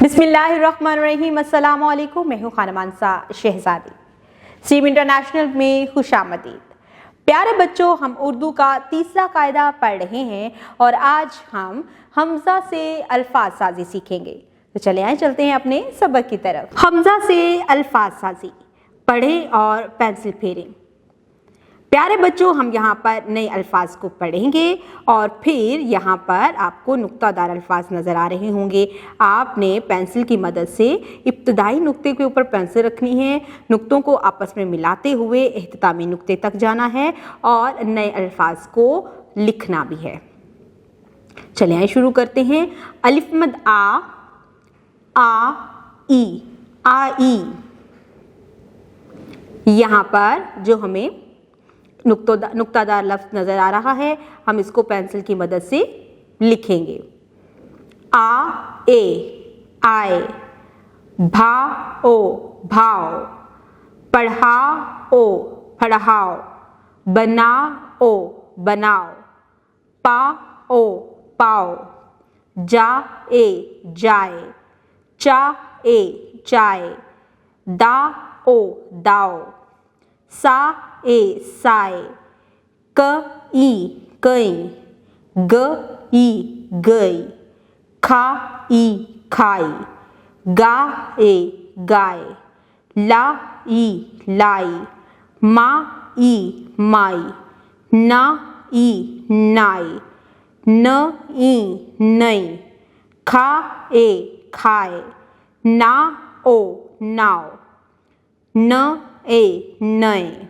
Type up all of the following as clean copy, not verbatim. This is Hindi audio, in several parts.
बिस्मिल्लाहिर्रहमानिर्रहीम। अस्सलाम वालेकुम। मैं हूँ खानम मानसा शहजादी। स्ट्रीम इंटरनेशनल में खुशामदीद। प्यारे बच्चों, हम उर्दू का तीसरा कायदा पढ़ रहे हैं और आज हम हमजा से अल्फाज साजी सीखेंगे। तो चले आए, चलते हैं अपने सबक की तरफ। हमजा से अल्फाज साजी पढ़ें और पेंसिल फेरें। प्यारे बच्चों, हम यहाँ पर नए अल्फाज को पढ़ेंगे और फिर यहाँ पर आपको नुक्तादार अल्फाज नज़र आ रहे होंगे। आपने पेंसिल की मदद से इब्तदाई नुक्ते के ऊपर पेंसिल रखनी है, नुक्तों को आपस में मिलाते हुए इख्तितामी नुक्ते तक जाना है और नए अल्फाज को लिखना भी है। चलिए आइए शुरू करते हैं। अलिफ मद आ ई, यहाँ पर जो हमें नुक्तादार लफ्ज़ नज़र आ रहा है, हम इसको पेंसिल की मदद से लिखेंगे। आ ए, आए। भा ओ, भाव। पढ़ा ओ, पढ़ाओ। बना ओ, बनाओ। पा ओ, पाओ। जा ए, जाए। चा ए, चाय। दा ओ, दाओ। सा ए, साए। क ई, कई। ग ई, गई। खा ई, खाई। गा ए, गाय। ला ई, लाई। मा ई, माई। ना ई, नाई। न ई, नई। खा ए, खाए। ना ओ, नाव। न ए, नए।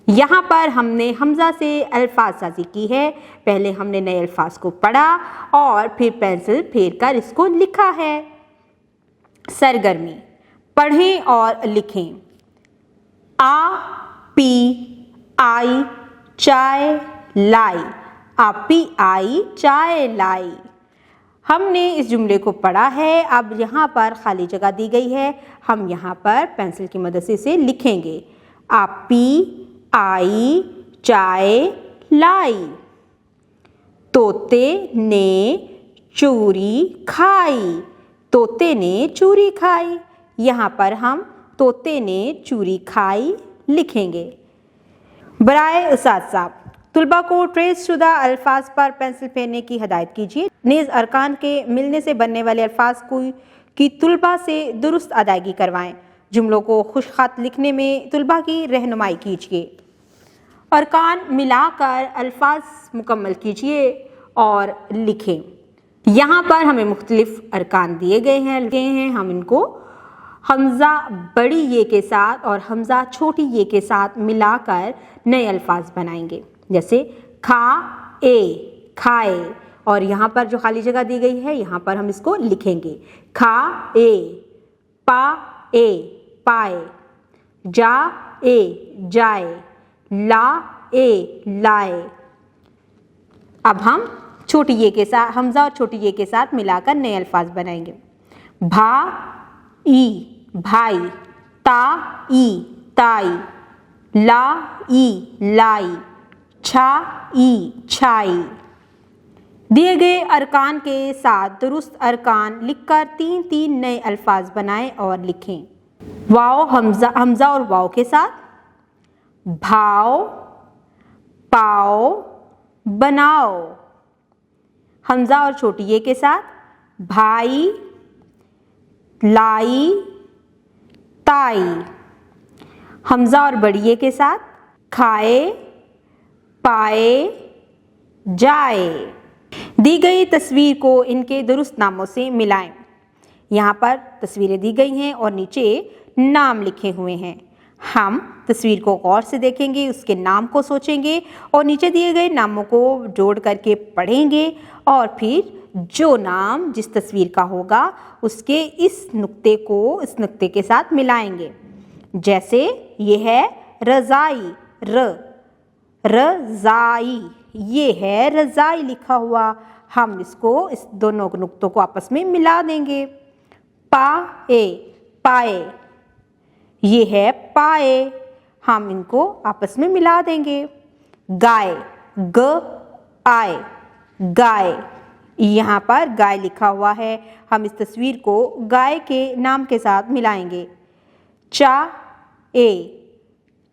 यहाँ पर हमने हमजा से अल्फाज साजी की है। पहले हमने नए अल्फाज को पढ़ा और फिर पेंसिल फेर कर इसको लिखा है। सरगर्मी, पढ़ें और लिखें। आ पी आई, चाय लाई। आपी आई, चाय लाई। हमने इस जुमले को पढ़ा है। अब यहाँ पर खाली जगह दी गई है, हम यहाँ पर पेंसिल की मदद से इसे लिखेंगे। आपी आई, चाय लाई। तोते ने चूरी खाई। तोते ने चूरी खाई। यहाँ पर हम तोते ने चूरी खाई लिखेंगे। बराए उस्ताद साहब, तुलबा को ट्रेस शुदा अल्फाज पर पेंसिल फेरने की हदायत कीजिए। नेज़ अरकान के मिलने से बनने वाले अल्फाज की तुलबा से दुरुस्त अदायगी करवाएं। जुमलों को खुशखत लिखने में तुलबा की रहनुमाई कीजिए। अरकान मिलाकर अल्फाज मुकम्मल कीजिए और लिखें। यहाँ पर हमें मुख्तलिफ अरकान दिए गए हैं। हम इनको हमज़ा बड़ी ये के साथ और हमज़ा छोटी ये के साथ मिलाकर नए अल्फाज बनाएंगे। जैसे खा ए, खाए। और यहाँ पर जो खाली जगह दी गई है, यहाँ पर हम इसको लिखेंगे। खा ए, पा ए, पाए। जा ए, जाए। ला ए, लाए। अब हम छोटी ये के साथ हमज़ा और छोटी ये के साथ मिलाकर नए अल्फाज बनाएंगे। भा ई, भाई। ता ई, ताई। ला ई, लाई। छा ई, छाई। दिए गए अरकान के साथ दुरुस्त अरकान लिखकर 3-3 नए अल्फाज बनाएं और लिखें। वाओ, हमज़ा और वाओ के साथ। भाओ, पाओ, बनाओ। हमज़ा और छोटी ये के साथ। भाई, लाई, ताई। हमज़ा और बड़ी ये के साथ। खाए, पाए, जाए। दी गई तस्वीर को इनके दुरुस्त नामों से मिलाएं। यहाँ पर तस्वीरें दी गई हैं और नीचे नाम लिखे हुए हैं। हम तस्वीर को गौर से देखेंगे, उसके नाम को सोचेंगे और नीचे दिए गए नामों को जोड़ करके पढ़ेंगे और फिर जो नाम जिस तस्वीर का होगा उसके इस नुक्ते के साथ मिलाएंगे। जैसे ये है रज़ाई, रज़ाई, ये है रज़ाई लिखा हुआ। हम इसको इस दोनों नुक्तों को आपस में मिला देंगे। पाए, पाए, ये है पाए, हम इनको आपस में मिला देंगे। गाय, ग आए, गाय, यहाँ पर गाय लिखा हुआ है, हम इस तस्वीर को गाय के नाम के साथ मिलाएंगे।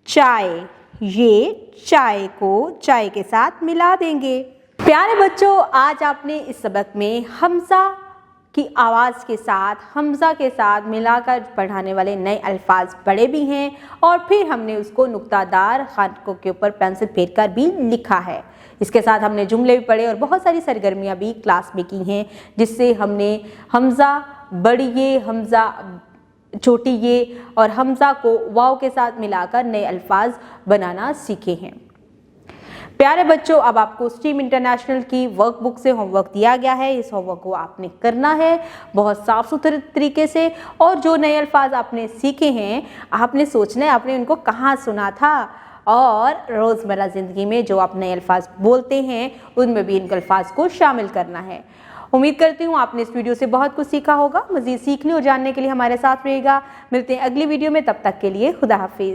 चाय, ये चाय को चाय के साथ मिला देंगे। प्यारे बच्चों, आज आपने इस सबक में हमजा की आवाज़ के साथ, हमजा के साथ मिलाकर पढ़ाने वाले नए अल्फाज पढ़े भी हैं और फिर हमने उसको नुक्तादार खानों के ऊपर पेंसिल फेर कर भी लिखा है। इसके साथ हमने जुमले भी पढ़े और बहुत सारी सरगर्मियाँ भी क्लास में की हैं, जिससे हमने हमजा बड़ी ये, हमजा छोटी ये और हमजा को वाव के साथ मिलाकर नए अल्फाज बनाना सीखे हैं। प्यारे बच्चों, अब आपको स्ट्रीम इंटरनेशनल की वर्कबुक से होमवर्क दिया गया है। इस होमवर्क को आपने करना है बहुत साफ सुथरे तरीके से, और जो नए अल्फाज आपने सीखे हैं आपने सोचना है आपने उनको कहाँ सुना था, और रोज़मर्रा ज़िंदगी में जो आप नए अल्फाज बोलते हैं उनमें भी इन अल्फाज को शामिल करना है। उम्मीद करती हूँ आपने इस वीडियो से बहुत कुछ सीखा होगा। मज़ीद सीखने और जानने के लिए हमारे साथ रहिएगा। मिलते हैं अगली वीडियो में, तब तक के लिए खुदा हाफिज़।